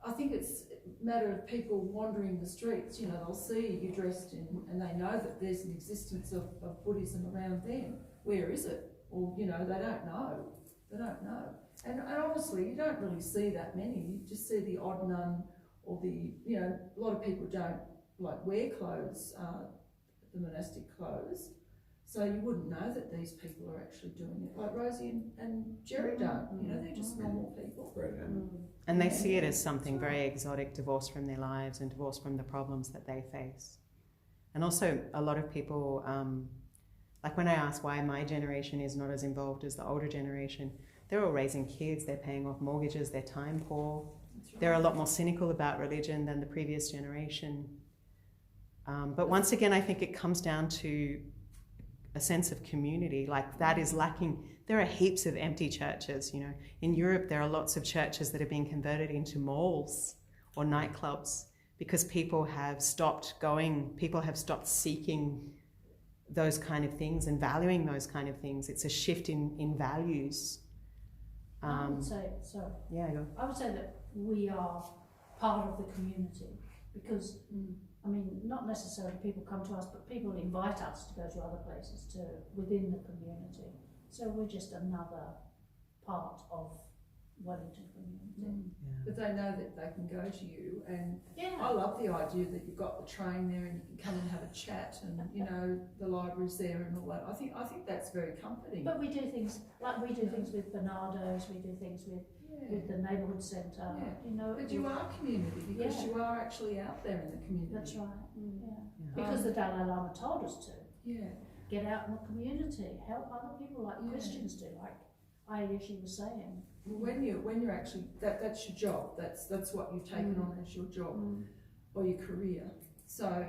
E: I think it's a matter of people wandering the streets. You know, they'll see you dressed in, and they know that there's an existence of Buddhism around them. Where is it? Or, you know, they don't know. They don't know. And honestly, you don't really see that many. You just see the odd nun or the, you know, a lot of people don't like wear clothes, the monastic clothes. So you wouldn't know that these people are actually doing it. Like Rosie and Jerry don't, you know, they're just normal people.
C: Great, and
A: And they see it as something very exotic, divorced from their lives and divorced from the problems that they face. And also a lot of people, like when I ask why my generation is not as involved as the older generation, they're all raising kids, they're paying off mortgages, they're time poor.
E: Right.
A: They're a lot more cynical about religion than the previous generation. But once again, I think it comes down to a sense of community. Like that is lacking. There are heaps of empty churches, you know. In Europe, there are lots of churches that are being converted into malls or nightclubs because people have stopped going, people have stopped seeking those kind of things and valuing those kind of things. It's a shift in values.
F: I would say, sorry,
A: Yeah, go.
F: I would say that we are part of the community because, I mean, not necessarily people come to us, but people invite us to go to other places to within the community. So we're just another part of Wellington community.
A: Yeah.
E: But they know that they can go to you, and I
F: Yeah,
E: love the idea that you've got the train there and you can come and have a chat, and you know the library's there and all that. I think that's very comforting.
F: but we do things, like we do things with Bernardo's, we do things with the neighbourhood centre,
E: Yeah.
F: you know.
E: But you are community because
F: Yeah.
E: you are actually out there in the community.
F: That's right,
E: Mm.
F: yeah.
A: Yeah.
F: Because the Dalai Lama told us to.
E: Yeah.
F: Get out in the community, help other people like
E: Yeah.
F: Christians do, like Ayesha was saying.
E: Well, when you're actually that's your job. That's what you've taken on as your job or your career. So